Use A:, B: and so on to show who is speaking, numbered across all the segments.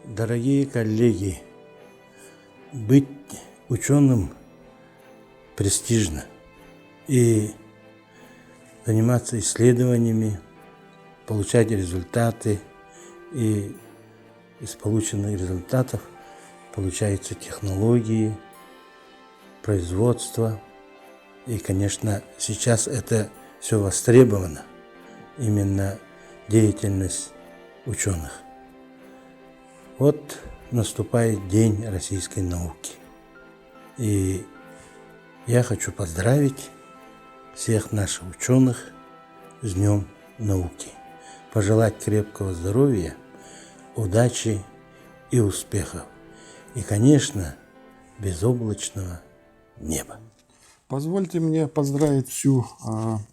A: Дорогие коллеги, быть ученым престижно. И заниматься исследованиями, получать результаты. И из полученных результатов получаются технологии, производство. И, конечно, сейчас это все востребовано. Именно деятельность ученых. Вот наступает День российской науки. И я хочу поздравить всех наших ученых с Днем науки. Пожелать крепкого здоровья, удачи и успехов. И, конечно, безоблачного неба.
B: Позвольте мне поздравить всю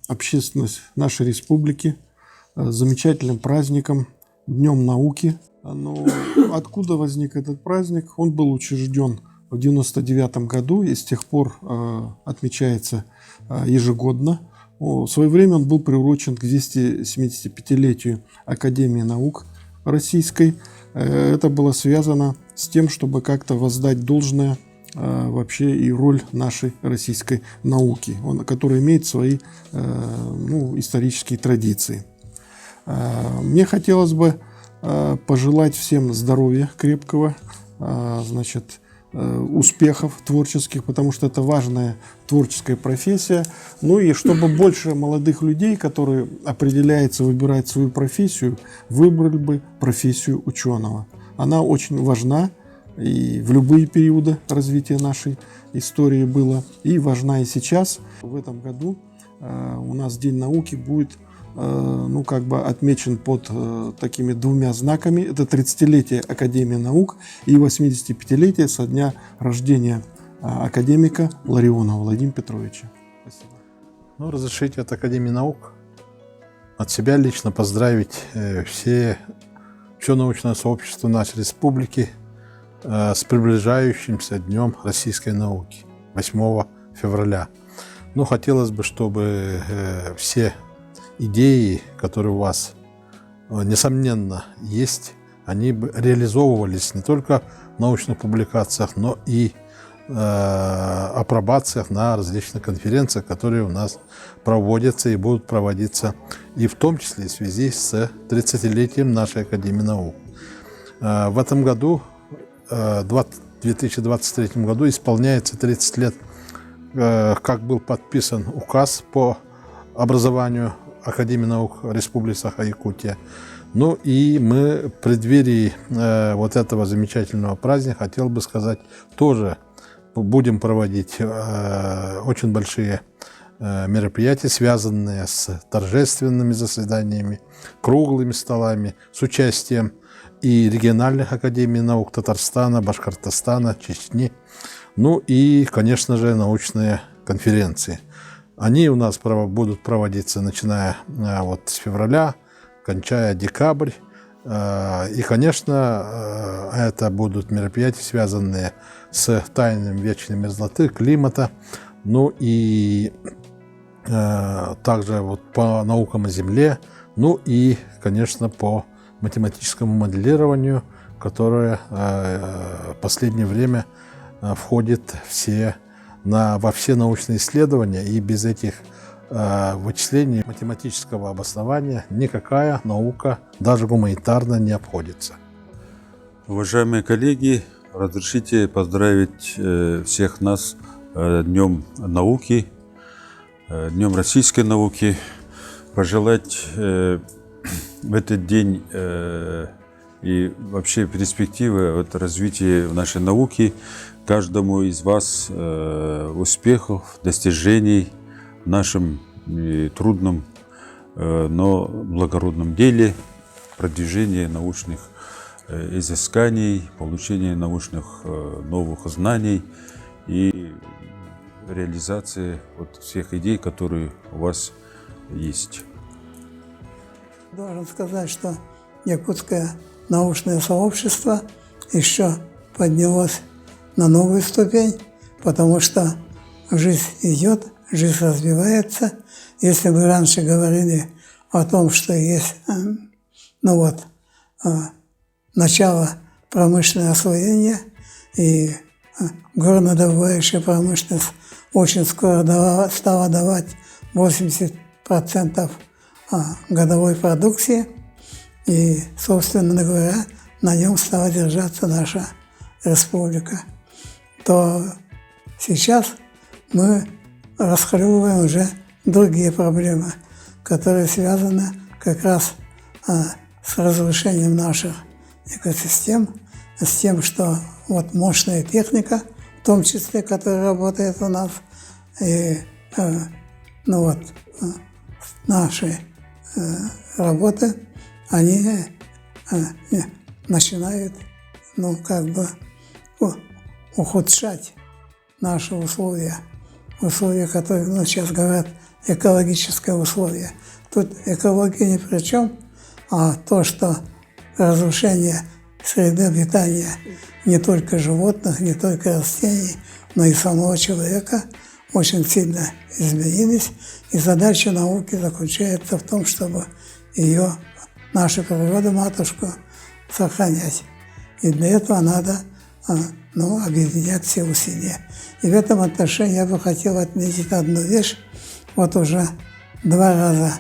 B: общественность нашей республики с замечательным праздником, Днем науки. Но откуда возник этот праздник? Он был учрежден в 1999 году и с тех пор отмечается ежегодно. В свое время он был приурочен к 275-летию Академии наук Российской. Это было связано с тем, чтобы как-то воздать должное вообще и роль нашей российской науки, которая имеет свои исторические традиции. Мне хотелось бы пожелать всем здоровья крепкого, успехов творческих, потому что это важная творческая профессия. Ну и чтобы больше молодых людей, которые определяются выбирать свою профессию, выбрали бы профессию ученого. Она очень важна и в любые периоды развития нашей истории была, и важна и сейчас. В этом году у нас День науки будет отмечен под такими двумя знаками. Это 30-летие Академии наук и 85-летие со дня рождения академика Ларионова Владимира Петровича. Спасибо.
C: Разрешите от Академии наук от себя лично поздравить все научное сообщество нашей республики с приближающимся Днем российской науки 8 февраля. Хотелось бы, чтобы все идеи, которые у вас, несомненно, есть, они бы реализовывались не только в научных публикациях, но и апробациях на различных конференциях, которые у нас проводятся и будут проводиться, и в том числе в связи с 30-летием нашей Академии наук. В этом году, в 2023 году, исполняется 30 лет, как был подписан указ по образованию Академии наук Республики Саха-Якутия. И мы в преддверии этого замечательного праздника, хотел бы сказать, тоже будем проводить очень большие мероприятия, связанные с торжественными заседаниями, круглыми столами, с участием и региональных академий наук Татарстана, Башкортостана, Чечни, и, конечно же, научные конференции. Они у нас будут проводиться, начиная с февраля, кончая декабрь. И, конечно, это будут мероприятия, связанные с тайнами вечной мерзлоты, климата, и также по наукам о Земле, и, конечно, по математическому моделированию, которое в последнее время входит во все научные исследования, и без этих вычислений математического обоснования никакая наука, даже гуманитарная, не обходится.
D: Уважаемые коллеги, разрешите поздравить всех нас Днем науки, Днем российской науки, пожелать в этот день и вообще перспективы развития нашей науки каждому из вас успехов, достижений в нашем трудном, но благородном деле, продвижения научных изысканий, получения научных новых знаний и реализации всех идей, которые у вас есть.
E: Должен сказать, что якутское научное сообщество еще поднялось на новую ступень, потому что жизнь идет, жизнь развивается. Если вы раньше говорили о том, что есть начало промышленное освоение, и горнодобывающая промышленность очень скоро стала давать 80% годовой продукции, и, собственно говоря, на нем стала держаться наша республика. То сейчас мы расхлебываем уже другие проблемы, которые связаны как раз с разрушением наших экосистем, с тем, что вот мощная техника, в том числе, которая работает у нас, и наши работы, они начинают, ухудшать наши условия, которые, сейчас говорят, экологические условия. Тут экология ни при чем, а то, что разрушение среды обитания не только животных, не только растений, но и самого человека очень сильно изменились. И задача науки заключается в том, чтобы нашу природу-матушку, сохранять. И для этого надо объединять все усилия. И в этом отношении я бы хотел отметить одну вещь. Вот уже 2 раза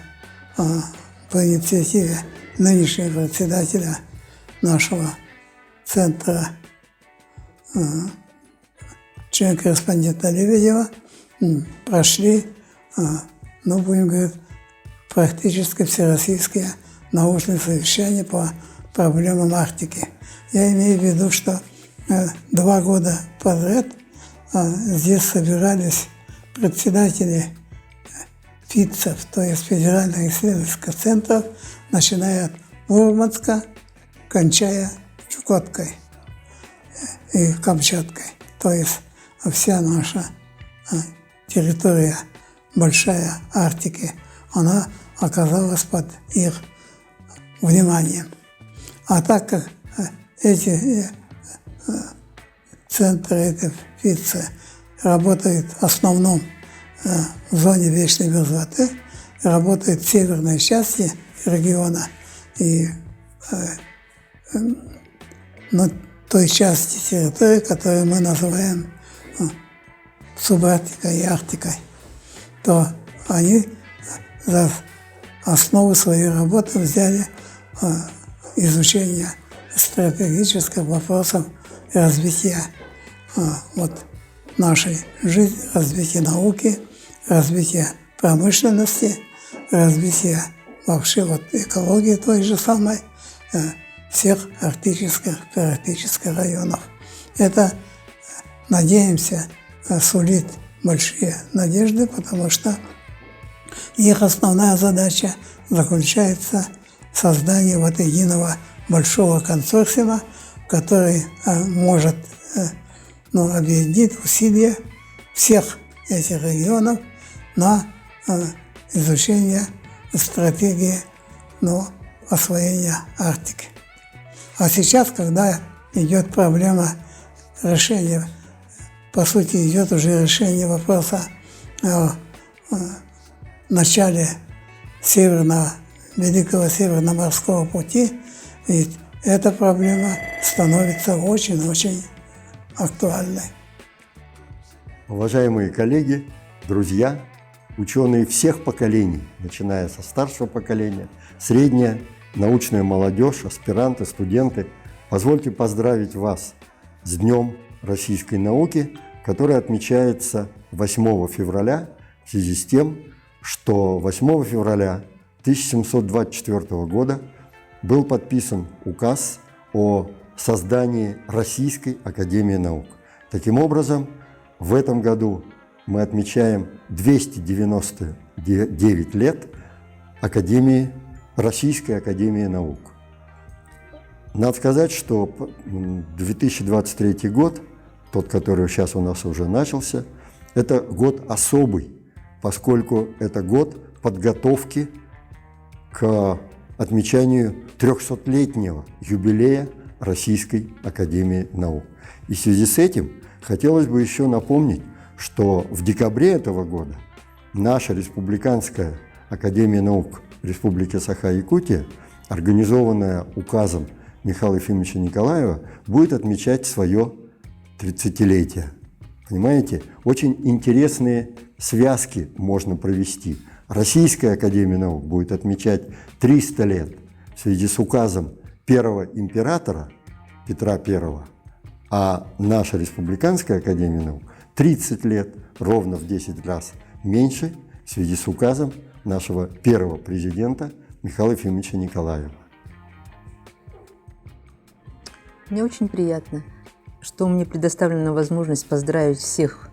E: по инициативе нынешнего председателя нашего центра, член-корреспондента Лебедева, прошли, будем говорить, практически всероссийские научные совещания по проблемам Арктики. Я имею в виду, что 2 года подряд здесь собирались председатели ФИЦов, то есть федеральных исследовательских центров, начиная от Мурманска, кончая Чукоткой и Камчаткой. То есть вся наша территория большая Арктики, она оказалась под их вниманием. А так как эти центры, эти ФИЦы работают в основном в зоне вечной мерзлоты, работают в северной части региона и той части территории, которую мы называем субарктикой и Арктикой, то они за основу своей работы взяли изучение стратегических вопросов развития нашей жизни, развития науки, развития промышленности, развития вообще экологии той же самой, всех арктических районов. Это, надеемся, сулит большие надежды, потому что их основная задача заключается в создании единого большого консорциума, который может объединить усилия всех этих регионов на изучение стратегии освоения Арктики. А сейчас, когда идет проблема решения, по сути, идет уже решение вопроса о начале Великого Северно-морского пути, и эта проблема становится очень-очень актуальной.
F: Уважаемые коллеги, друзья, ученые всех поколений, начиная со старшего поколения, средняя, научная молодежь, аспиранты, студенты, позвольте поздравить вас с Днем российской науки, который отмечается 8 февраля в связи с тем, что 8 февраля 1724 года был подписан указ о создании Российской академии наук. Таким образом, в этом году мы отмечаем 299 лет Российской академии наук. Надо сказать, что 2023 год, тот, который сейчас у нас уже начался, это год особый, поскольку это год подготовки к отмечанию 300-летнего юбилея Российской академии наук. И в связи с этим хотелось бы еще напомнить, что в декабре этого года наша Республиканская академия наук Республики Саха-Якутия, организованная указом Михаила Ефимовича Николаева будет отмечать свое 30-летие. Понимаете, очень интересные связки можно провести. Российская академия наук будет отмечать 300 лет в связи с указом первого императора Петра I, а наша Республиканская академия наук 30 лет, ровно в 10 раз меньше, в связи с указом нашего первого президента Михаила Ефимовича Николаева.
G: Мне очень приятно, что мне предоставлена возможность поздравить всех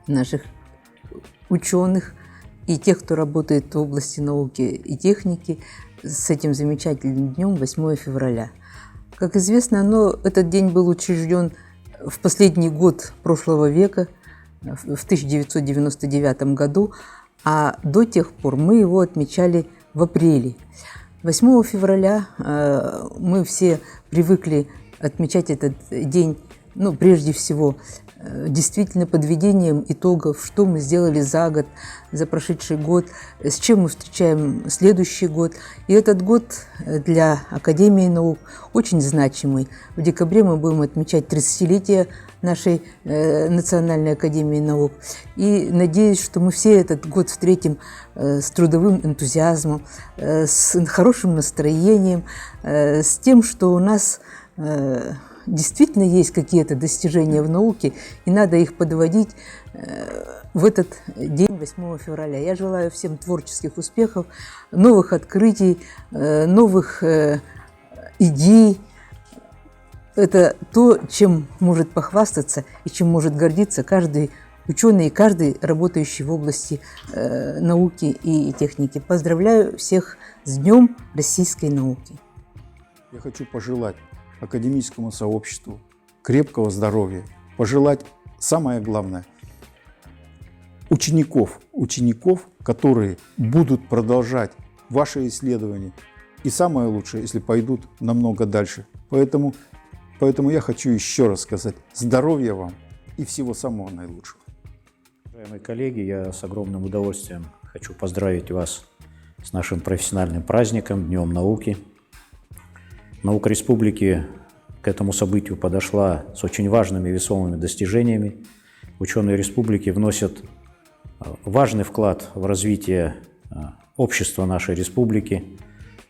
G: наших ученых и тех, кто работает в области науки и техники, с этим замечательным днем 8 февраля. Как известно, этот день был учрежден в последний год прошлого века, в 1999 году, а до тех пор мы его отмечали в апреле. 8 февраля мы все привыкли отмечать этот день, прежде всего, действительно подведением итогов, что мы сделали за год, за прошедший год, с чем мы встречаем следующий год. И этот год для Академии наук очень значимый. В декабре мы будем отмечать 30-летие нашей Национальной академии наук. И надеюсь, что мы все этот год встретим с трудовым энтузиазмом, с хорошим настроением, с тем, что у нас действительно есть какие-то достижения в науке, и надо их подводить в этот день, 8 февраля. Я желаю всем творческих успехов, новых открытий, новых идей. Это то, чем может похвастаться и чем может гордиться каждый ученый и каждый, работающий в области науки и техники. Поздравляю всех с Днем российской науки.
H: Я хочу пожелать академическому сообществу крепкого здоровья, пожелать, самое главное, учеников, которые будут продолжать ваши исследования, и самое лучшее, если пойдут намного дальше. Поэтому я хочу еще раз сказать здоровья вам и всего самого наилучшего.
I: Уважаемые коллеги, я с огромным удовольствием хочу поздравить вас с нашим профессиональным праздником, Днем науки. Наука республики к этому событию подошла с очень важными и весомыми достижениями. Ученые республики вносят важный вклад в развитие общества нашей республики,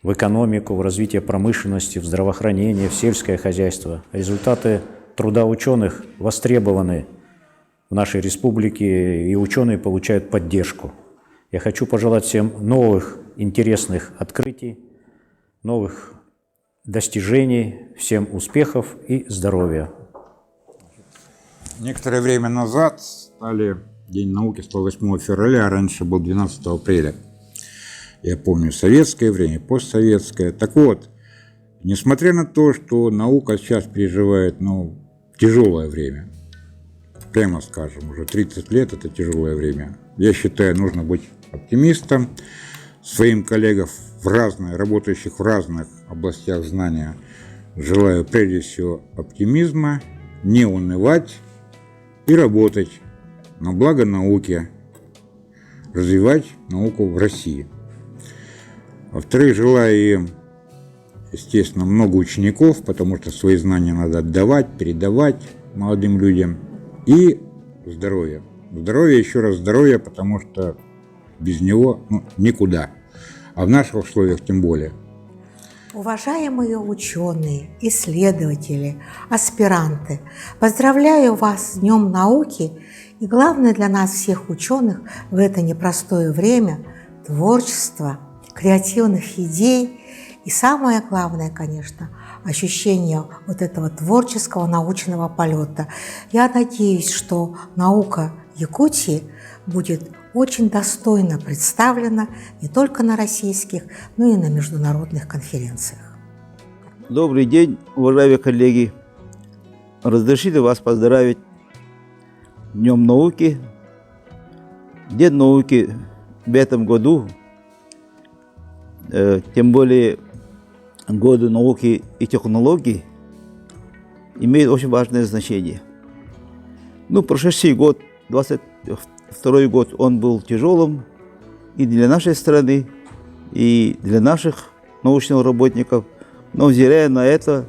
I: в экономику, в развитие промышленности, в здравоохранение, в сельское хозяйство. Результаты труда ученых востребованы в нашей республике, и ученые получают поддержку. Я хочу пожелать всем новых интересных открытий, новых достижений, всем успехов и здоровья.
J: Некоторое время назад стали День науки стал 8 февраля, а раньше был 12 апреля. Я помню советское время, постсоветское. Так вот, несмотря на то, что наука сейчас переживает тяжелое время, прямо скажем, уже 30 лет это тяжелое время, я считаю, нужно быть оптимистом. Своим коллегам, работающих в разных областях знания, желаю прежде всего оптимизма, не унывать и работать на благо науки, развивать науку в России. Во-вторых, желаю им, естественно, много учеников, потому что свои знания надо отдавать, передавать молодым людям. И здоровья. Здоровье, еще раз здоровье, потому что без него никуда. А в наших условиях тем более.
K: Уважаемые ученые, исследователи, аспиранты, поздравляю вас с Днем науки. И главное для нас всех ученых в это непростое время – творчество, креативных идей и самое главное, конечно, ощущение вот этого творческого научного полета. Я надеюсь, что наука Якутии будет очень достойно представлена не только на российских, но и на международных конференциях.
L: Добрый день, уважаемые коллеги! Разрешите вас поздравить с Днем науки. День науки в этом году, тем более годы науки и технологий, имеет очень важное значение. Прошедший год, 22-й год, он был тяжелым и для нашей страны, и для наших научных работников. Но взирая на это,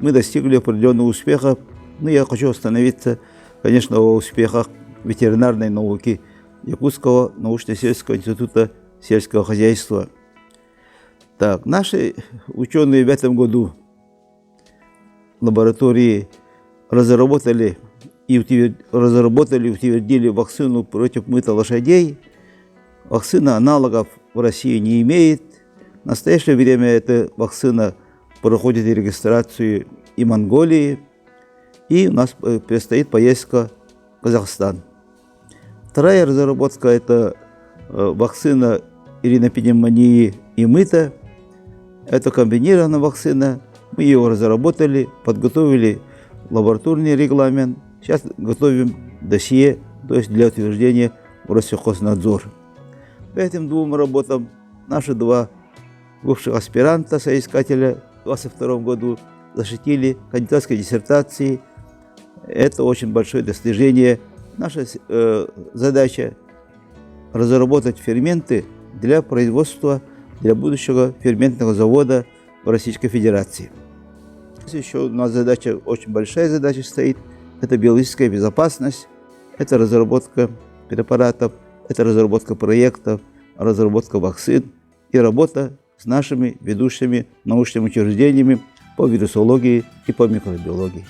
L: мы достигли определенного успеха. Ну, я хочу остановиться, конечно, о успехах ветеринарной науки Якутского научно-сельского института сельского хозяйства. Так, наши ученые в этом году в лаборатории разработали и утвердили вакцину против мыта лошадей. Вакцина аналогов в России не имеет. В настоящее время эта вакцина проходит регистрацию и Монголии, и у нас предстоит поездка в Казахстан. Вторая разработка – это вакцина ринопневмонии и мыта. Это комбинированная вакцина. Мы ее разработали, подготовили лабораторный регламент. Сейчас готовим досье, то есть для утверждения в Россельхознадзор. По этим двум работам наши два бывших аспиранта, соискателя в 2022 году защитили кандидатской диссертации. Это очень большое достижение. Наша задача – разработать ферменты для производства, для будущего ферментного завода в Российской Федерации. Еще у нас задача, очень большая задача стоит – это биологическая безопасность, это разработка препаратов, это разработка проектов, разработка вакцин и работа с нашими ведущими научными учреждениями по вирусологии и по микробиологии.